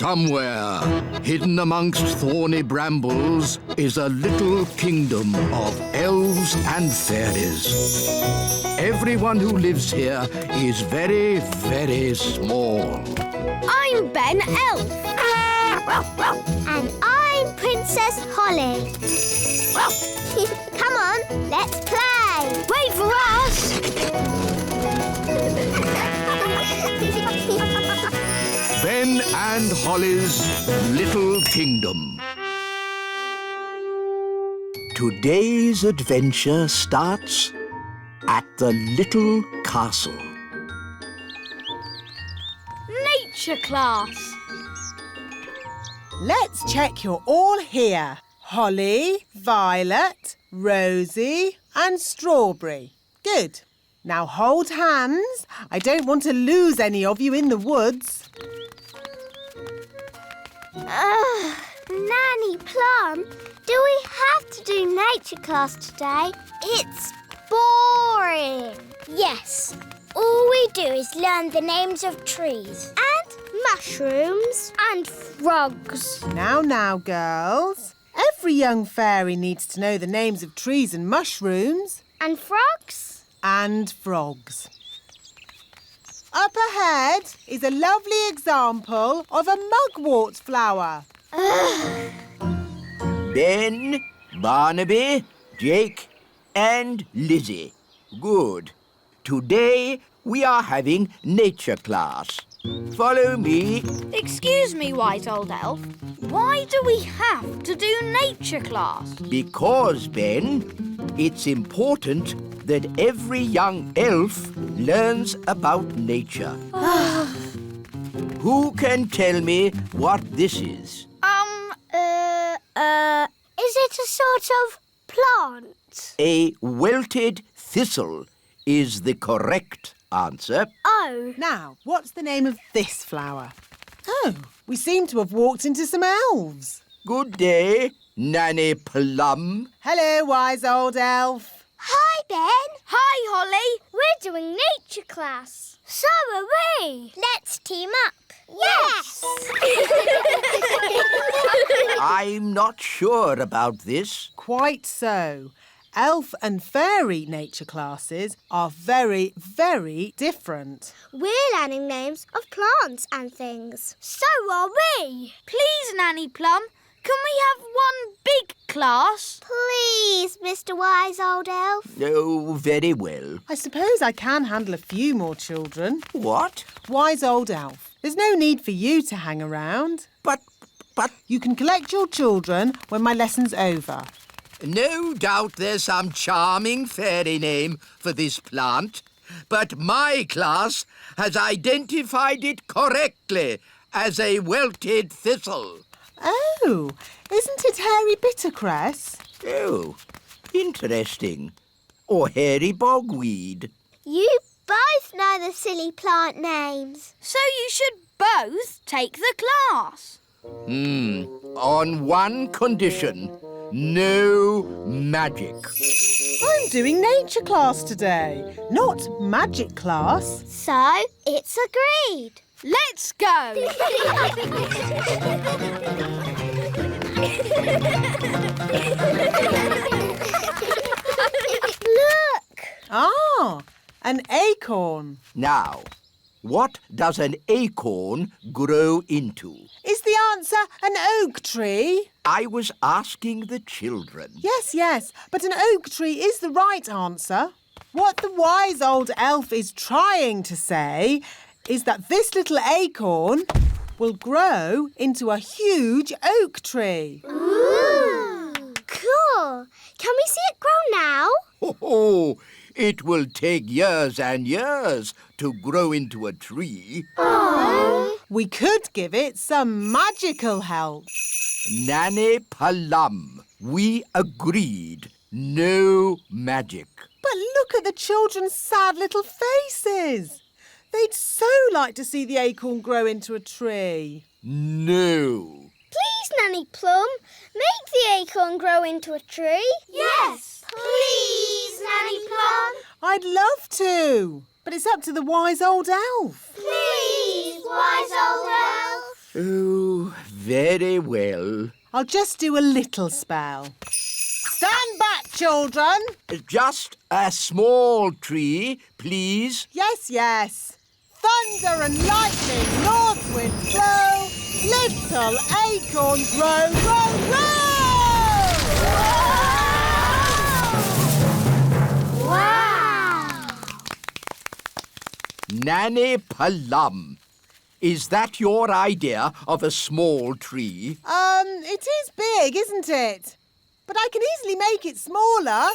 Somewhere, hidden amongst thorny brambles, is a little kingdom of elves and fairies. Everyone who lives here is very, very small. I'm Ben Elf. And I'm Princess Holly. Come on, let's play. Wait for us! Ben and Holly's Little Kingdom. Today's adventure starts at the little castle. Nature class. Let's check you're all here. Holly, Violet, Rosie and Strawberry. Good. Now hold hands. I don't want to lose any of you in the woods. Nanny Plum, do we have to do nature class today? It's boring. Yes. All we do is learn the names of trees and mushrooms and frogs. Now, girls. Every young fairy needs to know the names of trees and mushrooms. And frogs? And frogs. Up ahead is a lovely example of a mugwort flower. Ben, Barnaby, Jake and Lizzie. Good. Today we are having nature class. Follow me. Excuse me, Wise Old Elf. Why do we have to do nature class? Because, Ben, it's important that every young elf learns about nature. Who can tell me what this is? Is it a sort of plant? A wilted thistle is the correct answer. Oh. Now, what's the name of this flower? Oh, we seem to have walked into some elves. Good day, Nanny Plum. Hello, wise old elf. Hi, Ben. Hi, Holly. We're doing nature class. So are we. Let's team up. Yes! I'm not sure about this. Quite so. Elf and fairy nature classes are very, very different. We're learning names of plants and things. So are we. Please, Nanny Plum, can we have one big class? Please, Mr. Wise Old Elf. Oh, very well. I suppose I can handle a few more children. What? Wise old elf, there's no need for you to hang around. But... You can collect your children when my lesson's over. No doubt there's some charming fairy name for this plant, but my class has identified it correctly as a wilted thistle. Oh, isn't it hairy bittercress? Oh, interesting. Or hairy bogweed. You both know the silly plant names. So you should both take the class. On one condition. No magic. I'm doing nature class today, not magic class. So, it's agreed. Let's go. Look! Ah, an acorn. Now, what does an acorn grow into? Is the answer an oak tree? I was asking the children. Yes, but an oak tree is the right answer. What the wise old elf is trying to say is that this little acorn will grow into a huge oak tree. Ooh! Cool. Can we see it grow now? Oh, it will take years and years to grow into a tree. Oh. We could give it some magical help. Nanny Plum, we agreed. No magic. But look at the children's sad little faces. They'd so like to see the acorn grow into a tree. No. Please, Nanny Plum, make the acorn grow into a tree. Yes. Please, Nanny Plum. I'd love to, but it's up to the wise old elf. Please, wise old elf. Oh, Oh, very well. I'll just do a little spell. Stand back, children. Just a small tree, please. Yes, yes. Thunder and lightning, north wind blow, little acorn grow, grow, grow! Wow! Nanny Plum. Is that your idea of a small tree? It is big, isn't it? But I can easily make it smaller.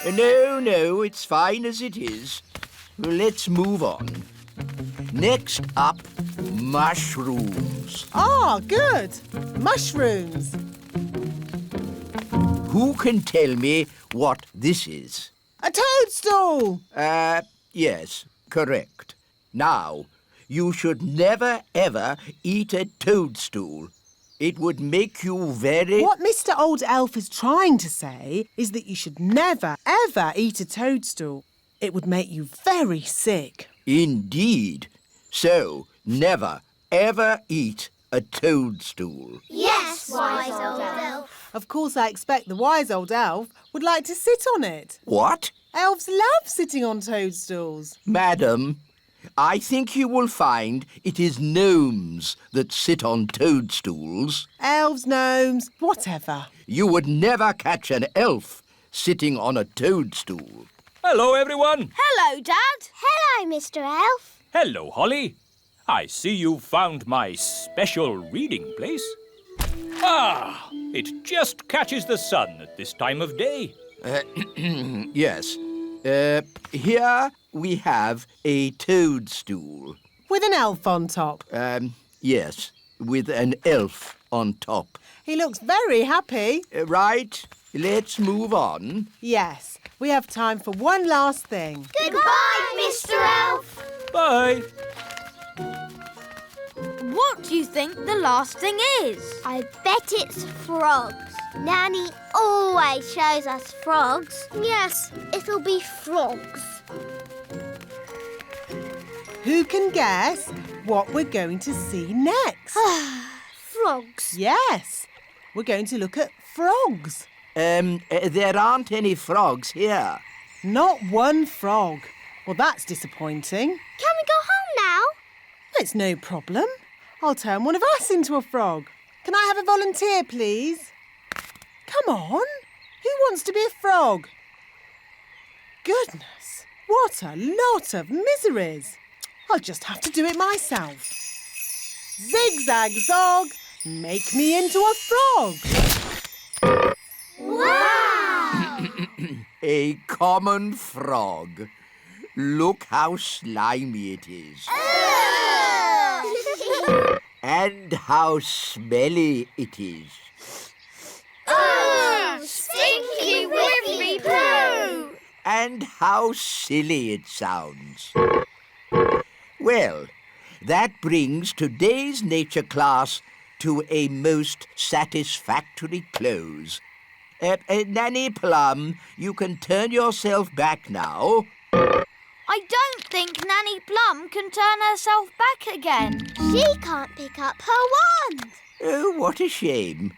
No, it's fine as it is. Let's move on. Next up, mushrooms. Ah, good. Mushrooms. Who can tell me what this is? A toadstool. Yes, correct. Now, you should never, ever eat a toadstool. It would make you very... What Mr. Old Elf is trying to say is that you should never, ever eat a toadstool. It would make you very sick. Indeed. So, never, ever eat a toadstool. Yes, wise old elf. Of course, I expect the wise old elf would like to sit on it. What? Elves love sitting on toadstools. Madam, I think you will find it is gnomes that sit on toadstools. Elves, gnomes, whatever. You would never catch an elf sitting on a toadstool. Hello, everyone. Hello, Dad. Hello, Mr. Elf. Hello, Holly. I see you've found my special reading place. Ah, it just catches the sun at this time of day. Yes. Here we have a toadstool. With an elf on top. Yes, with an elf on top. He looks very happy. Right, let's move on. Yes, we have time for one last thing. Goodbye, Mr. Elf. Bye. What do you think the last thing is? I bet it's frogs. Nanny always shows us frogs. Yes, it'll be frogs. Who can guess what we're going to see next? Frogs. Yes, we're going to look at frogs. There aren't any frogs here. Not one frog. Well, that's disappointing. Can we go home now? It's no problem. I'll turn one of us into a frog. Can I have a volunteer, please? Come on. Who wants to be a frog? Goodness, what a lot of miseries. I'll just have to do it myself. Zigzag zog, make me into a frog. Wow! A common frog. Look how slimy it is. And how smelly it is. Oh, stinky whippy poo! And how silly it sounds. Well, that brings today's nature class to a most satisfactory close. Nanny Plum, you can turn yourself back now. I don't think Nanny Plum can turn herself back again. She can't pick up her wand. Oh, what a shame.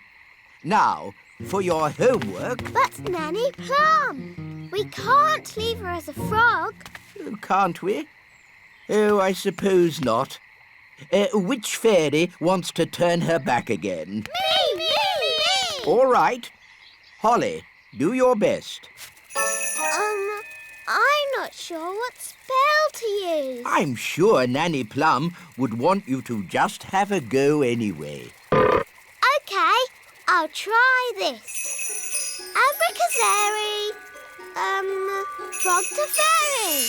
Now, for your homework... But Nanny Plum, we can't leave her as a frog. Can't we? Oh, I suppose not. Which fairy wants to turn her back again? Me! All right. Holly, do your best. I'm not sure what spell to use. I'm sure Nanny Plum would want you to just have a go anyway. OK, I'll try this. Abracazary, frog to fairy.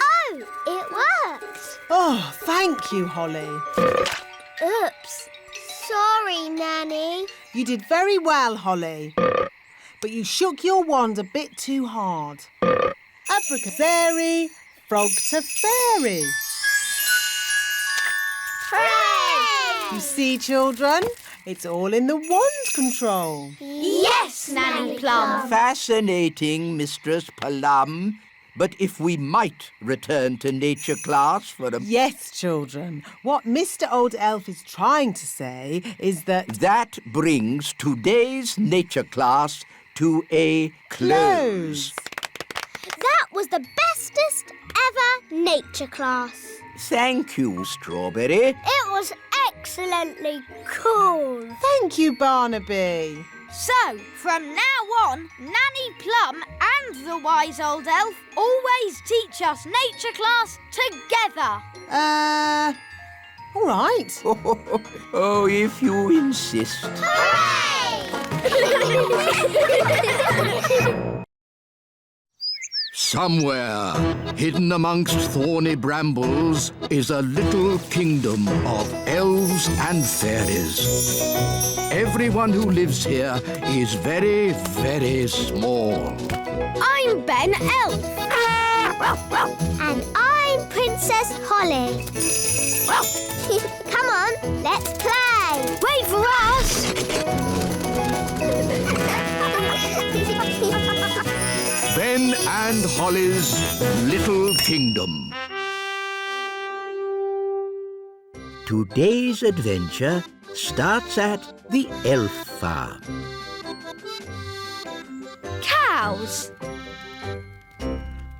Oh, it worked. Oh, thank you, Holly. Oops. Sorry, Nanny. You did very well, Holly. But you shook your wand a bit too hard. Abracazary, frog to fairy. Hooray! You see, children, it's all in the wand control. Yes, Nanny Plum. Fascinating, Mistress Plum. but if we might return to nature class for a... Yes, children. What Mr. Old Elf is trying to say is that... That brings today's nature class to a close. That was the bestest ever nature class. Thank you, Strawberry. It was excellently cool. Thank you, Barnaby. So, from now on, Nanny Plum and the wise old elf always teach us nature class together. All right. Oh, if you insist. Hooray! Somewhere, hidden amongst thorny brambles, is a little kingdom of elves and fairies. Everyone who lives here is very, very small. I'm Ben Elf. And I'm Princess Holly. Come on, let's play. Wait for us. Ben and Holly's Little Kingdom. Today's adventure starts at the elf farm. Cows.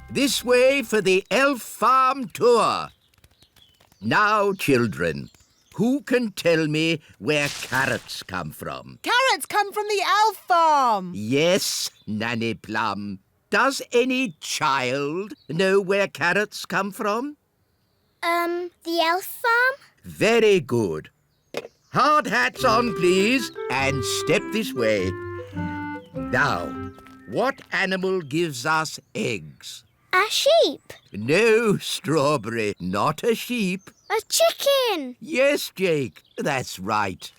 This way for the elf farm tour. Now, children, who can tell me where carrots come from? Carrots come from the elf farm. Yes, Nanny Plum. Does any child know where carrots come from? The elf farm? Very good. Hard hats on, please, and step this way. Now, what animal gives us eggs? A sheep. No, Strawberry, not a sheep. A chicken. Yes, Jake, that's right.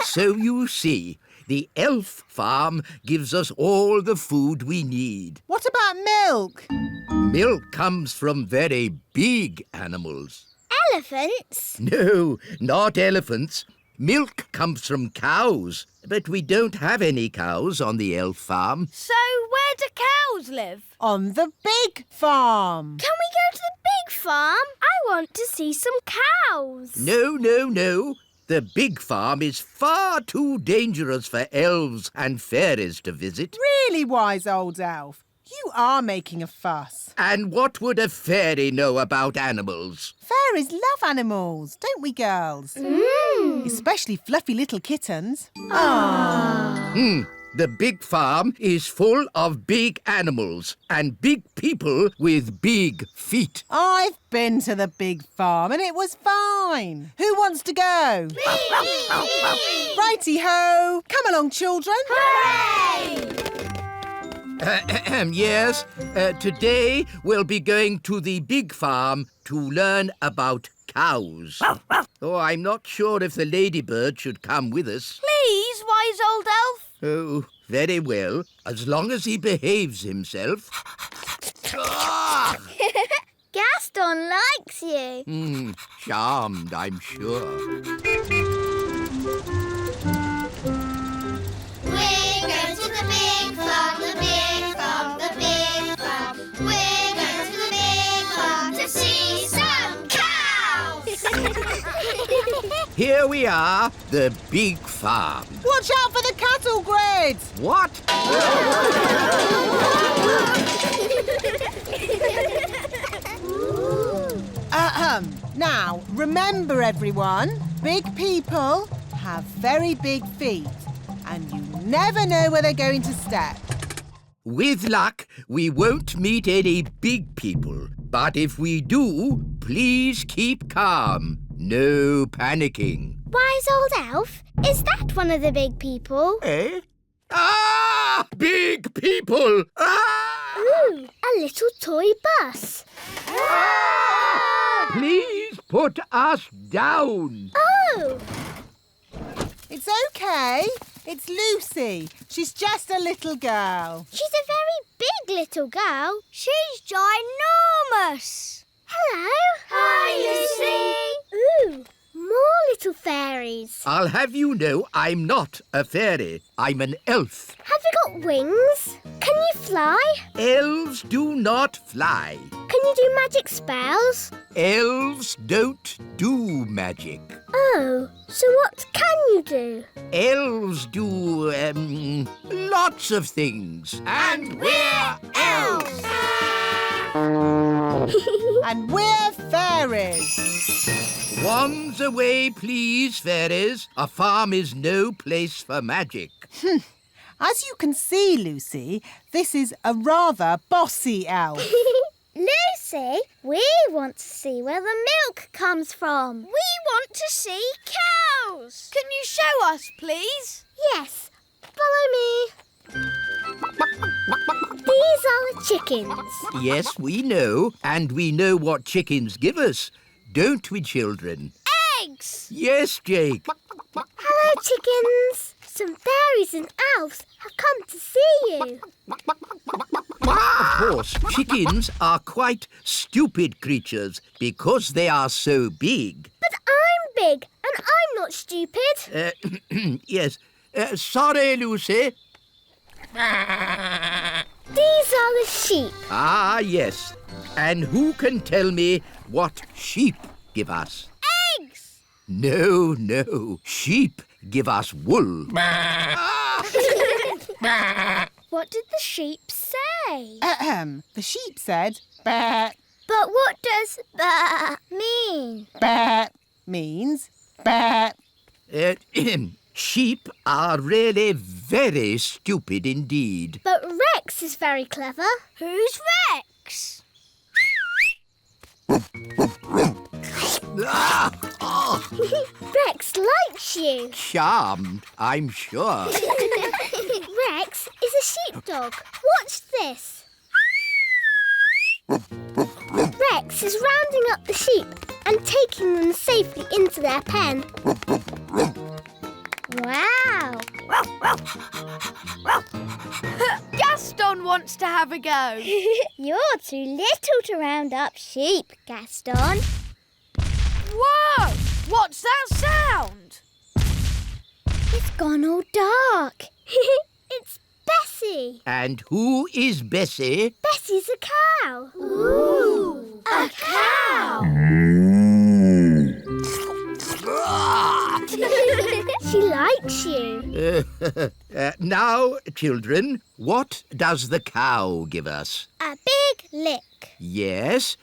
So you see, the elf farm gives us all the food we need. What about milk? Milk comes from very big animals. Elephants? No, not elephants. Milk comes from cows, but we don't have any cows on the elf farm. So where do cows live? On the big farm. Can we go to the big farm? I want to see some cows. No. The big farm is far too dangerous for elves and fairies to visit. Really, wise old elf? You are making a fuss. And what would a fairy know about animals? Fairies love animals, don't we, girls? Especially fluffy little kittens. The big farm is full of big animals and big people with big feet. I've been to the big farm and it was fine. Who wants to go? Righty-ho. Come along, children. Hooray! Yes, today we'll be going to the big farm to learn about cows. Oh, I'm not sure if the ladybird should come with us. Please, wise old elf. Oh, very well, as long as he behaves himself. Gaston likes you. Charmed, I'm sure. We're going to the big farm, the big farm, the big farm. We're going to the big farm to see some cows. Here we are, the big farm. Watch out for the cattle grids. What? Now, remember everyone, big people have very big feet and you never know where they're going to step. With luck, we won't meet any big people. But if we do, please keep calm. No panicking. Wise old elf, is that one of the big people? Eh? Ah! Big people! Ah! Ooh, a little toy bus. Please put us down. Oh! It's okay. It's Lucy. She's just a little girl. She's a very big little girl. She's ginormous. Hello. Hi, Lucy. Ooh, more little fairies. I'll have you know I'm not a fairy. I'm an elf. Have you got wings? Can you fly? Elves do not fly. Can you do magic spells? Elves don't do magic. Oh, so what can you do? Elves do, lots of things. And we're elves! And we're fairies. Wands away, please, fairies. A farm is no place for magic. As you can see, Lucy, this is a rather bossy elf. Lucy, we want to see where the milk comes from. We want to see cows. Can you show us, please? Yes, follow me. These are the chickens. Yes, we know. And we know what chickens give us. Don't we, children? Eggs. Yes, Jake. Hello, chickens. Some fairies and elves have come to see you. Of course, chickens are quite stupid creatures because they are so big. But I'm big and I'm not stupid. Yes. Sorry, Lucy. These are the sheep. Ah, yes. And who can tell me what sheep give us? Eggs. No. Sheep give us wool. What did the sheep say? The sheep said, "Bah." But what does "bah" mean? Bah means bah. Sheep are really very stupid indeed. But Rex is very clever. Who's Rex? Rex likes you. Charmed, I'm sure. Rex is a sheepdog. Watch this. Rex is rounding up the sheep and taking them safely into their pen. Wow! Gaston wants to have a go. You're too little to round up sheep, Gaston. Whoa! What's that sound? It's gone all dark. It's Bessie. And who is Bessie? Bessie's a cow. Ooh! A cow! She likes you. Now, children, what does the cow give us? A big lick. Yes,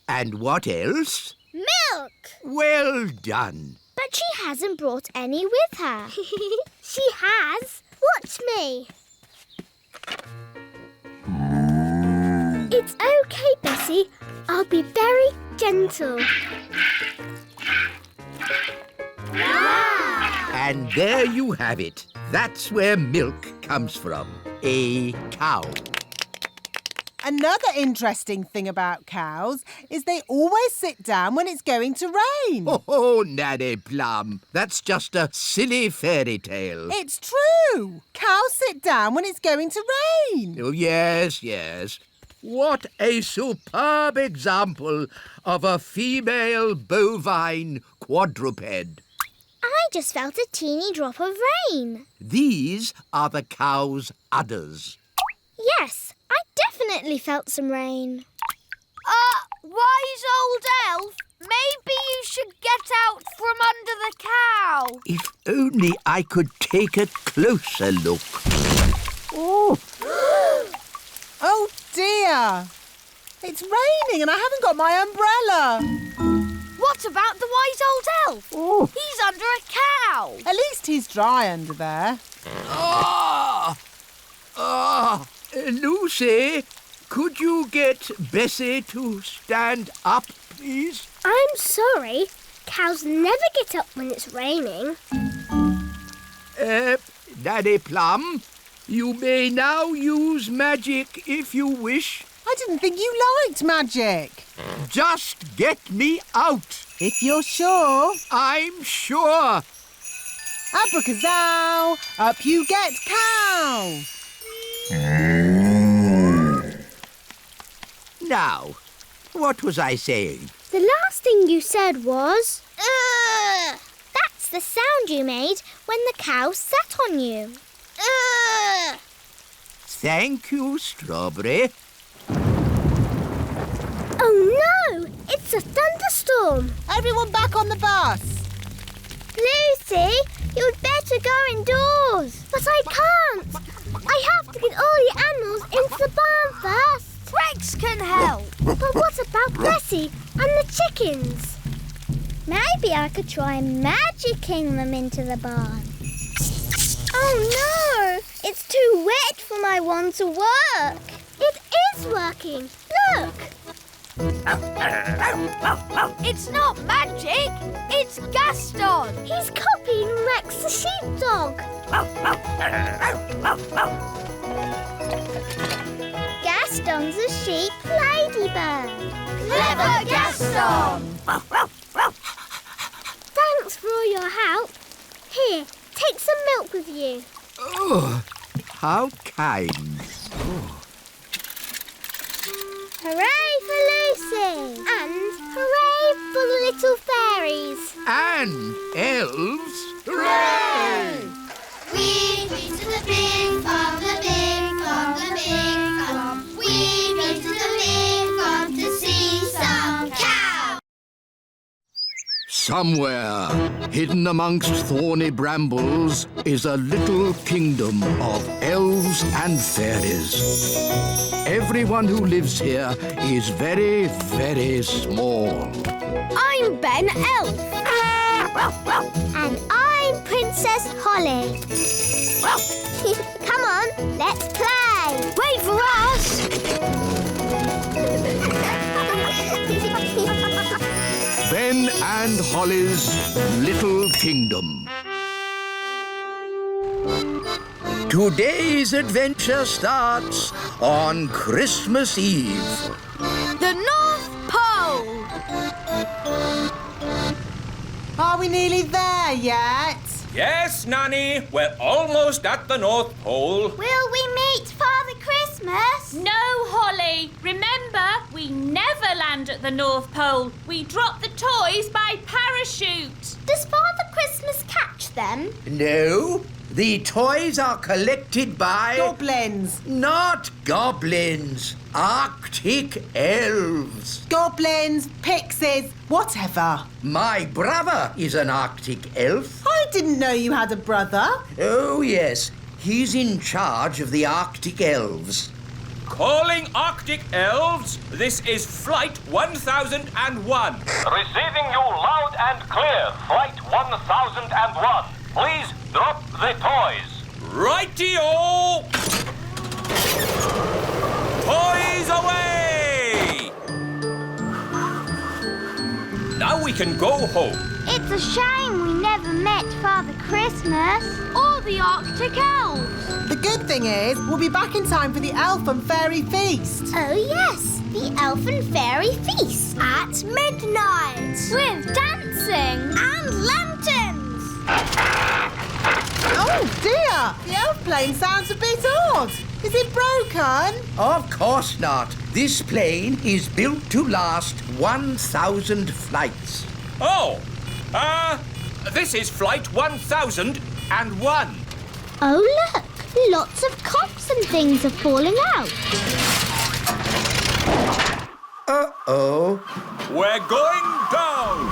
and what else? Milk. Well done. But she hasn't brought any with her. She has. Watch me. It's okay, Bessie. I'll be very gentle. Wow! And there you have it. That's where milk comes from. A cow. Another interesting thing about cows is they always sit down when it's going to rain. Oh, Nanny Plum, that's just a silly fairy tale. It's true. Cows sit down when it's going to rain. Oh, yes. What a superb example of a female bovine quadruped. I just felt a teeny drop of rain. These are the cow's udders. Yes, I definitely felt some rain. Wise old elf, maybe you should get out from under the cow. If only I could take a closer look. Oh, Oh, dear. It's raining and I haven't got my umbrella. What about the wise old elf? Oh. He's under a cow. At least he's dry under there. Lucy, could you get Bessie to stand up, please? I'm sorry. Cows never get up when it's raining. Nanny Plum, you may now use magic if you wish. I didn't think you liked magic. Just get me out. If you're sure. I'm sure. Abracazoo, up you get, cow. Now, what was I saying? The last thing you said was... That's It's the sound you made when the cow sat on you. Thank you, Strawberry. Oh no! It's a thunderstorm! Everyone back on the bus. Lucy, you'd better go indoors. But I can't. I have to get all the animals into the barn first. Rex can help. But what about Bessie and the chickens? Maybe I could try magicking them into the barn. Oh no! It's too wet for my wand to work. It is working. Look! It's not magic, it's Gaston. He's copying Rex the sheepdog. Gaston's a sheep ladybird. Clever Gaston. Thanks for all your help. Here, take some milk with you. Oh, how kind. Hooray for Lucy! And hooray for the little fairies! And elves. Hooray! We've been to the big farm, the big farm, the big farm. We've been to the big farm to see some cows. Somewhere, hidden amongst thorny brambles, is a little kingdom of elves and fairies. Everyone who lives here is very, very small. I'm Ben Elf. And I'm Princess Holly. Come on, let's play. Wait for us. Ben and Holly's Little Kingdom. Today's adventure starts on Christmas Eve. The North Pole. Are we nearly there yet? Yes, Nanny, we're almost at the North Pole. Will we meet Father Christmas? No, Holly. Remember, we never land at the North Pole. We drop the toys by parachute. Does Father Christmas catch them? No, the toys are collected by... Goblins. Not goblins, Arctic elves. Goblins, pixies, whatever. My brother is an Arctic elf. I didn't know you had a brother. Oh, yes. He's in charge of the Arctic elves. Calling Arctic elves, this is Flight 1001. Receiving you loud and clear, Flight 1001. Please drop the toys. Righty-o! Toys away! Now we can go home. It's a shame we never met Father Christmas. Or the Arctic Elves. The good thing is, we'll be back in time for the Elf and Fairy Feast. Oh yes, the Elf and Fairy Feast. At midnight. With dancing. And lanterns. Oh dear, the elf plane sounds a bit odd. Is it broken? Of course not. This plane is built to last 1,000 flights. Oh, this is Flight 1001. Oh look, lots of cups and things are falling out. Uh-oh. We're going down.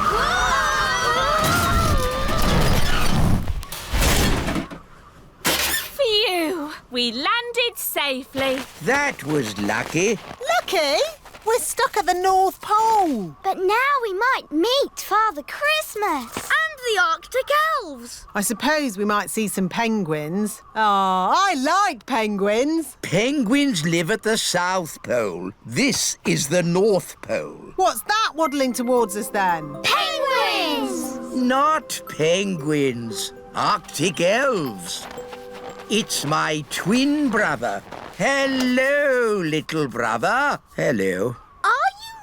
Phew! We landed safely. That was lucky. Lucky, we're stuck at the North Pole. But now we might meet Father Christmas. And the Arctic Elves. I suppose we might see some penguins. Oh, I like penguins. Penguins live at the South Pole. This is the North Pole. What's that waddling towards us then? Penguins! Not penguins. Arctic elves. It's my twin brother. Hello, little brother. Hello. Are you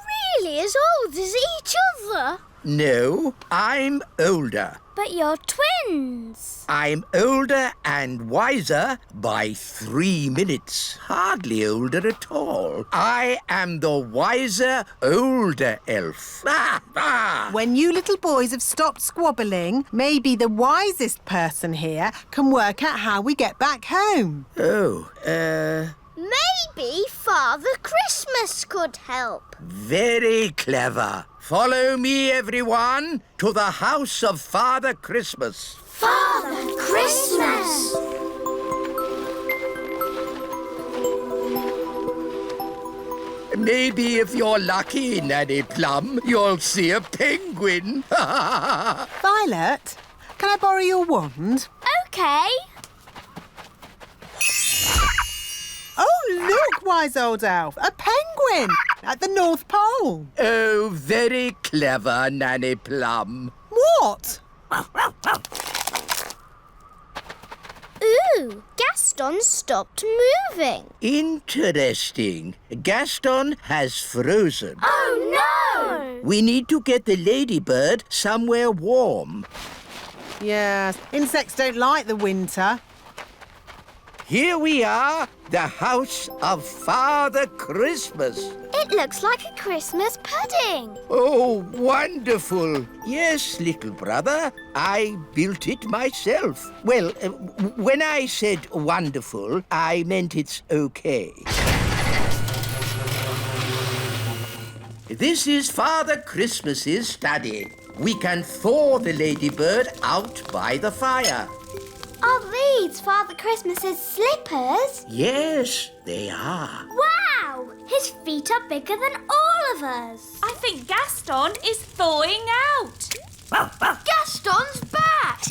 really as old as each other? No, I'm older. But you're twins. I'm older and wiser by 3 minutes. Hardly older at all. I am the wiser, older elf. When you little boys have stopped squabbling, maybe the wisest person here can work out how we get back home. Maybe Father Christmas could help. Very clever. Follow me, everyone, to the house of Father Christmas. Father Christmas! Maybe if you're lucky, Nanny Plum, you'll see a penguin. Violet, can I borrow your wand? OK. Oh, look, wise old elf, a penguin at the North Pole. Oh, very clever, Nanny Plum. What? Ooh, Gaston stopped moving. Interesting. Gaston has frozen. Oh, no! We need to get the ladybird somewhere warm. Yes, insects don't like the winter. Here we are, the house of Father Christmas. It looks like a Christmas pudding. Oh, wonderful. Yes, little brother, I built it myself. Well, when I said wonderful, I meant it's okay. This is Father Christmas's study. We can thaw the ladybird out by the fire. Are these Father Christmas's slippers? Yes, they are. Wow! His feet are bigger than all of us. I think Gaston is thawing out. Gaston's back!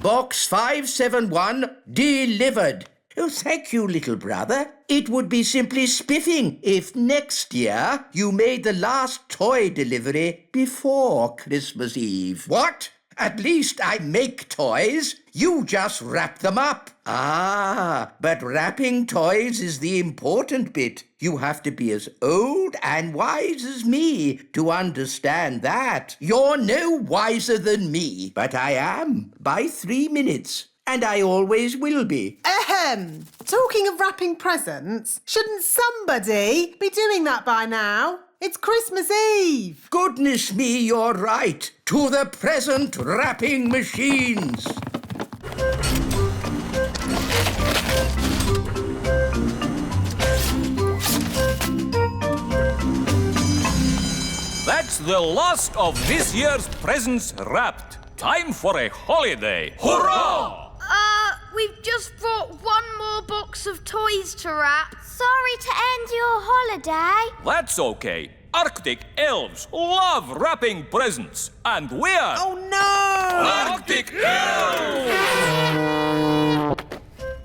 Box 571 delivered. Oh, thank you, little brother. It would be simply spiffing if next year you made the last toy delivery before Christmas Eve. What? At least I make toys. You just wrap them up. Ah, but wrapping toys is the important bit. You have to be as old and wise as me to understand that. You're no wiser than me, but I am by 3 minutes. And I always will be. Ahem! Talking of wrapping presents, shouldn't somebody be doing that by now? It's Christmas Eve. Goodness me, you're right. To the present wrapping machines. That's the last of this year's presents wrapped. Time for a holiday. Hurrah! We've just brought one more box of toys to wrap. Sorry to end your holiday. That's okay. Arctic elves love wrapping presents, and we're Oh, no! Arctic elves!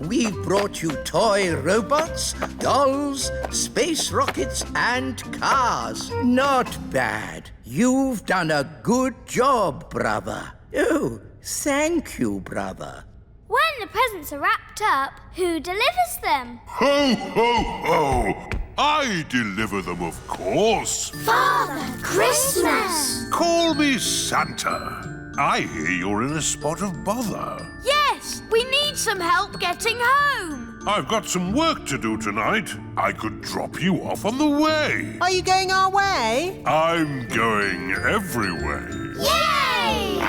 We've brought you toy robots, dolls, space rockets, and cars. Not bad. You've done a good job, brother. Oh, thank you, brother. When the presents are wrapped up, who delivers them? Ho, ho, ho! I deliver them, of course. Father Christmas! Call me Santa. I hear you're in a spot of bother. Yes, we need some help getting home. I've got some work to do tonight. I could drop you off on the way. Are you going our way? I'm going every way. Yay!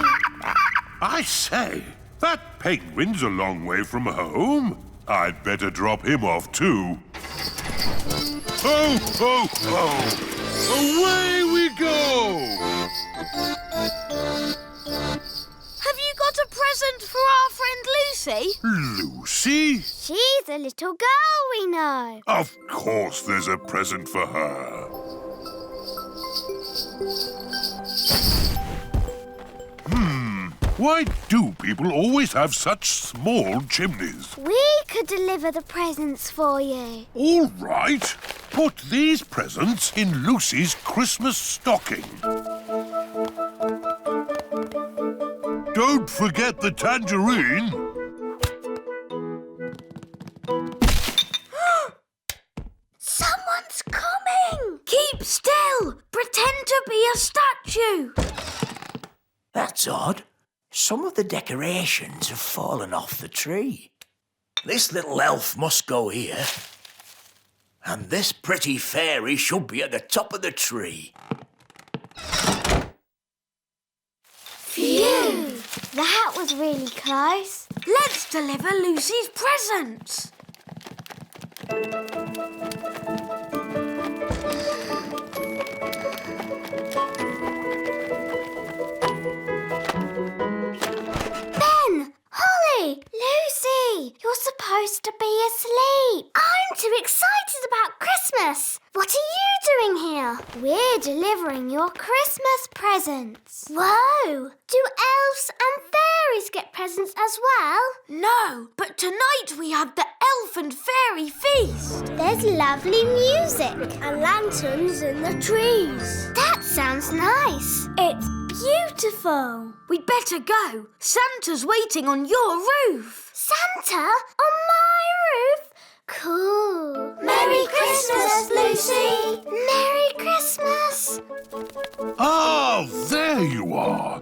I say, that penguin's a long way from home. I'd better drop him off too. Ho, ho, ho! Away we go! Have you got a present for our friend Lucy? Lucy? She's a little girl we know. Of course there's a present for her. Why do people always have such small chimneys? We could deliver the presents for you. All right. Put these presents in Lucy's Christmas stocking. Don't forget the tangerine. Someone's coming! Keep still! Pretend to be a statue! That's odd. Some of the decorations have fallen off the tree. This little elf must go here. And this pretty fairy should be at the top of the tree. Phew! That was really close. Let's deliver Lucy's presents. Ben! Holly! Lucy! You're supposed to be asleep. I'm too excited about Christmas. What are you doing here? We're delivering your Christmas presents. Whoa! Do elves and fairies get presents as well? No, but tonight we have the elf and fairy feast. There's lovely music. And lanterns in the trees. That sounds nice. It's beautiful. We'd better go. Santa's waiting on your roof. Santa on my roof? Cool. Merry Christmas, Lucy. Merry Christmas. Ah, there you are.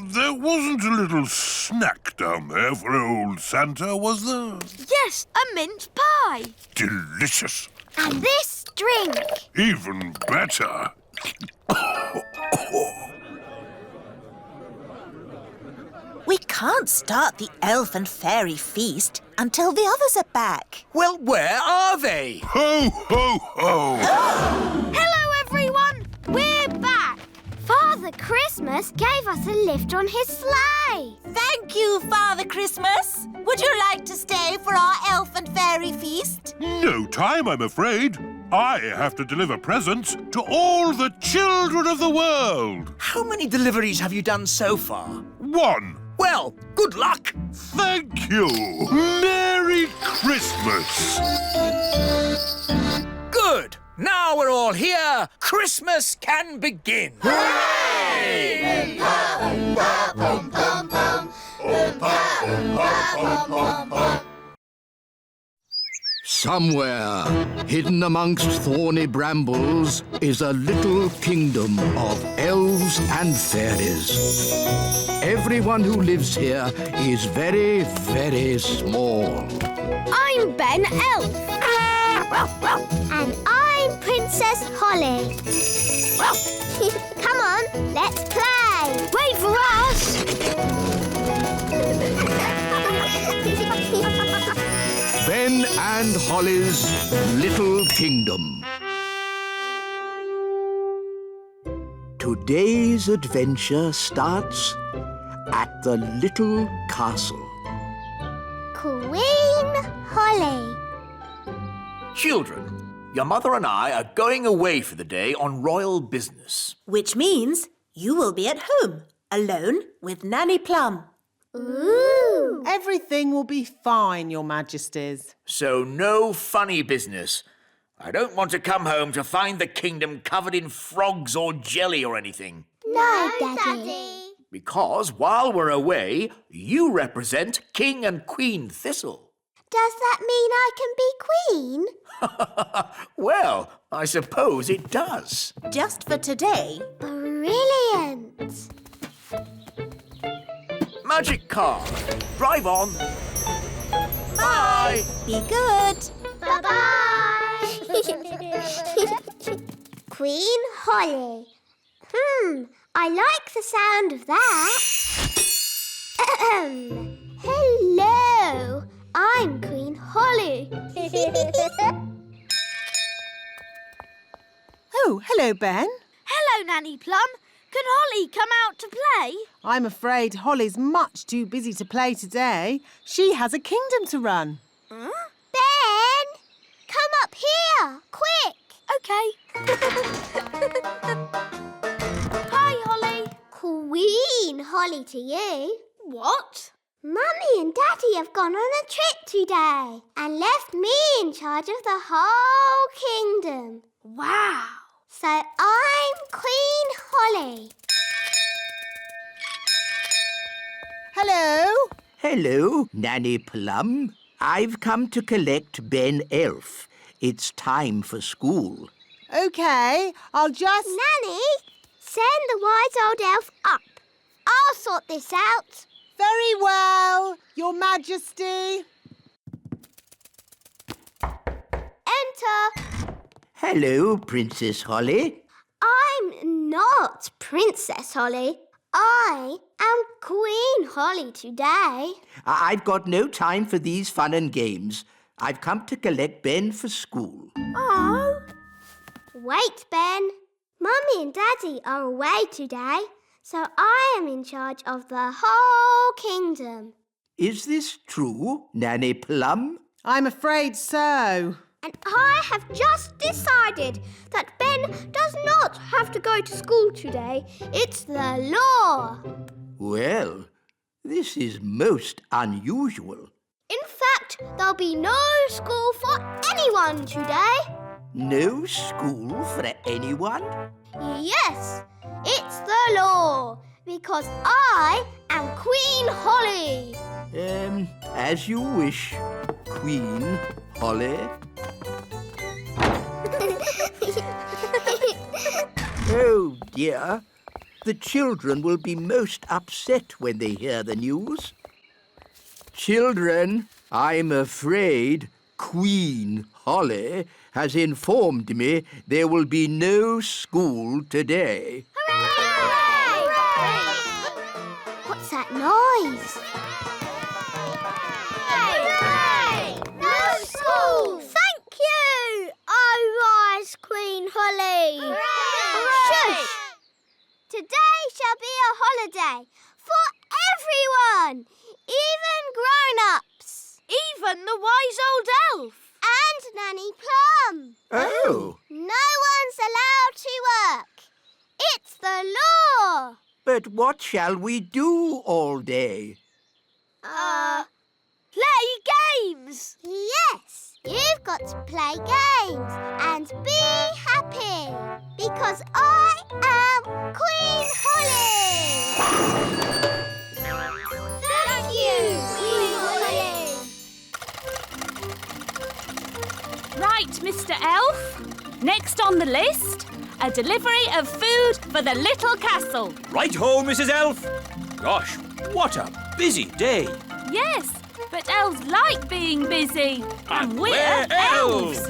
There wasn't a little snack down there for old Santa, was there? Yes, a mince pie. Delicious. And this drink. Even better. We can't start the elf and fairy feast until the others are back. Well, where are they? Ho, ho, ho! Hello, everyone. We're back. Father Christmas gave us a lift on his sleigh. Thank you, Father Christmas. Would you like to stay for our elf and fairy feast? No time, I'm afraid. I have to deliver presents to all the children of the world. How many deliveries have you done so far? 1. Well, good luck. Thank you. Merry Christmas. Good. Now we're all here. Christmas can begin. Hooray! Somewhere, hidden amongst thorny brambles, is a little kingdom of elves and fairies. Everyone who lives here is very, very small. I'm Ben Elf. And I'm Princess Holly. Come on, let's play. Wait for us. Ben and Holly's Little Kingdom. Today's adventure starts at the little castle. Queen Holly. Children, your mother and I are going away for the day on royal business. Which means you will be at home, alone with Nanny Plum. Ooh. Everything will be fine, Your Majesties. So no funny business. I don't want to come home to find the kingdom covered in frogs or jelly or anything. No, Daddy. Because while we're away, you represent King and Queen Thistle. Does that mean I can be queen? Well, I suppose it does. Just for today. Brilliant. Magic car. Drive on. Bye. Be good. Bye-bye. Queen Holly. I like the sound of that. Hello. I'm Queen Holly. Oh, hello, Ben. Hello, Nanny Plum. Can Holly come out to play? I'm afraid Holly's much too busy to play today. She has a kingdom to run. Huh? Ben, come up here, quick. OK. Hi, Holly. Queen Holly to you. What? Mummy and Daddy have gone on a trip today and left me in charge of the whole kingdom. Wow. So I'm Queen Holly. Hello. Hello, Nanny Plum. I've come to collect Ben Elf. It's time for school. OK, I'll just... Nanny, send the wise old elf up. I'll sort this out. Very well, Your Majesty. Enter. Hello, Princess Holly. I'm not Princess Holly. I am Queen Holly today. I've got no time for these fun and games. I've come to collect Ben for school. Oh. Wait, Ben. Mummy and Daddy are away today, so I am in charge of the whole kingdom. Is this true, Nanny Plum? I'm afraid so. And I have just decided that Ben does not have to go to school today. It's the law. Well, this is most unusual. In fact, there'll be no school for anyone today. No school for anyone? Yes, it's the law, because I am Queen Holly. As you wish, Queen Holly. Oh, dear. The children will be most upset when they hear the news. Children, I'm afraid Queen Holly has informed me there will be no school today. Hooray! Hooray! What's that noise? Hooray! No school! Thank you! Oh, rise, Queen Holly! Hooray! Shush! Today shall be a holiday for everyone, even grown-ups. Even the wise old elf. And Nanny Plum. Oh. No one's allowed to work. It's the law. But what shall we do all day? Play games. Yes, you've got to play games and be happy because I am Queen Holly. Thank you, Queen Holly. Right, Mr. Elf. Next on the list, a delivery of food for the little castle. Right-ho, Mrs. Elf. Gosh, what a busy day. Yes, but elves like being busy. And we're we're elves.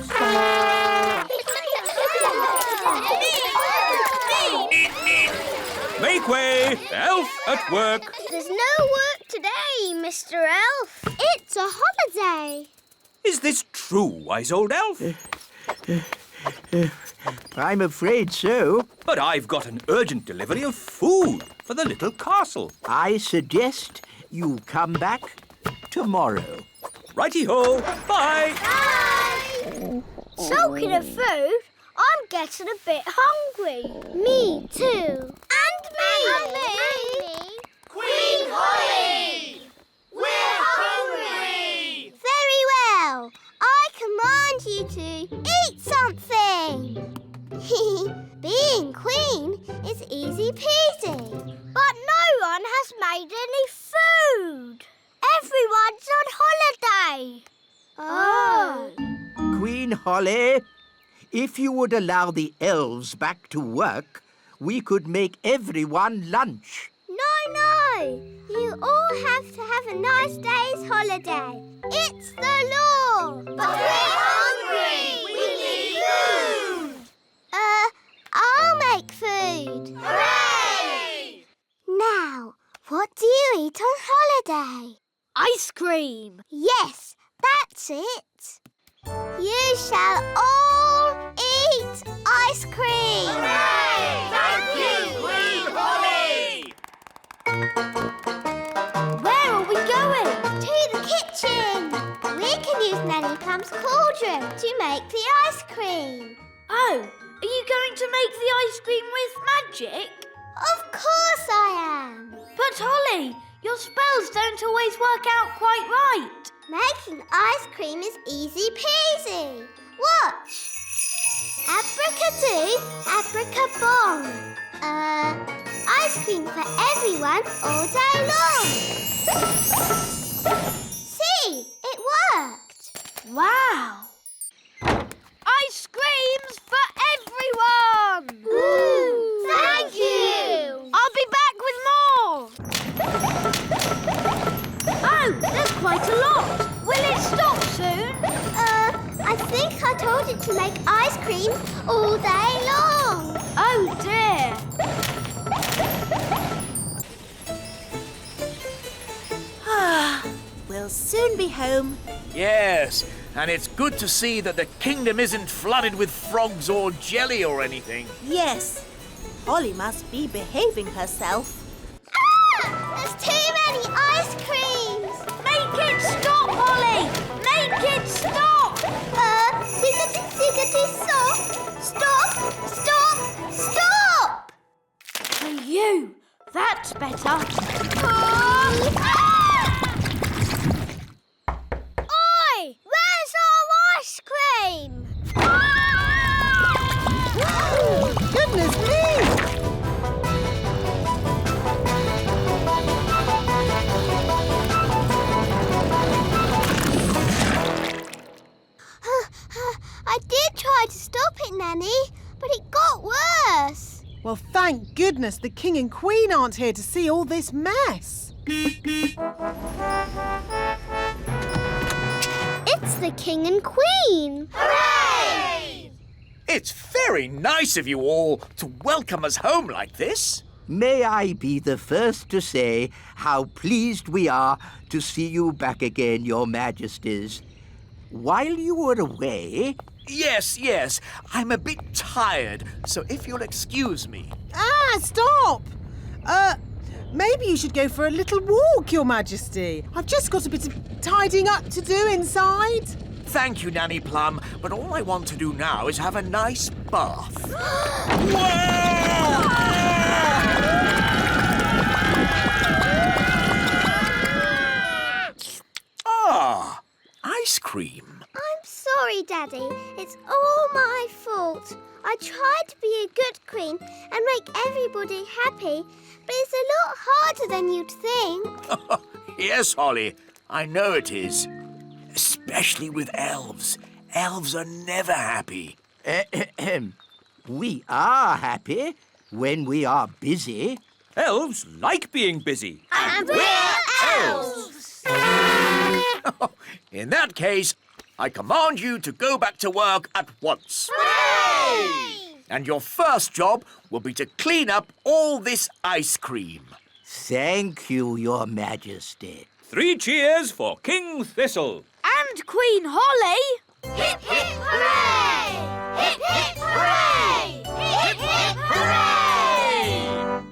Make way, elf at work. There's no work today, Mr. Elf. It's a holiday. Is this true, wise old elf? I'm afraid so. But I've got an urgent delivery of food for the little castle. I suggest you come back tomorrow. Righty-ho, bye. Bye. Talking of food, I'm getting a bit hungry. Me too. And me. And me. Queen Holly! We're hungry! Very well. I command you to eat something. Being queen is easy peasy. But no one has made any food. Everyone's on holiday. Oh. Queen Holly, if you would allow the elves back to work, we could make everyone lunch. No. You all have to have a nice day's holiday. It's the law. But we're hungry. We need food. I'll make food. Hooray! Now, what do you eat on holiday? Ice cream. Yes, that's it. You shall all eat ice cream. Hooray! Thank you, Queen Holly! Where are we going? To the kitchen. We can use Nanny Plum's cauldron to make the ice cream. Oh, are you going to make the ice cream with magic? Of course I am. But Holly, your spells don't always work out quite right. Making ice cream is easy peasy. Watch. Abracadoo, abracabong. Ice cream for everyone all day long. See, it worked. Wow. Ice creams for everyone. Thank you. I'll be back with more. cream all day long. Oh dear! We'll soon be home. Yes, and it's good to see that the kingdom isn't flooded with frogs or jelly or anything. Yes. Holly must be behaving herself. There's too many ice creams. Make it stop, Holly! Make it stop! Siggity, stop! Stop! Stop! Stop! For you, that's better. Oi! Where's our ice cream? Goodness me! I did try to stop it, Nanny, but it got worse. Well, thank goodness the King and Queen aren't here to see all this mess. It's the King and Queen. Hooray! It's very nice of you all to welcome us home like this. May I be the first to say how pleased we are to see you back again, Your Majesties. While you were away... Yes, I'm a bit tired, so if you'll excuse me. Stop! Maybe you should go for a little walk, Your Majesty. I've just got a bit of tidying up to do inside. Thank you, Nanny Plum, but all I want to do now is have a nice bath. Ah, ice cream. I'm sorry, Daddy. It's all my fault. I tried to be a good queen and make everybody happy, but it's a lot harder than you'd think. Yes, Holly, I know it is. Especially with elves. Elves are never happy. We are happy when we are busy. Elves like being busy. And we're elves! In that case, I command you to go back to work at once. Hooray! And your first job will be to clean up all this ice cream. Thank you, Your Majesty. 3 cheers for King Thistle. And Queen Holly! Hip, hip, hooray! Hip, hip, hooray!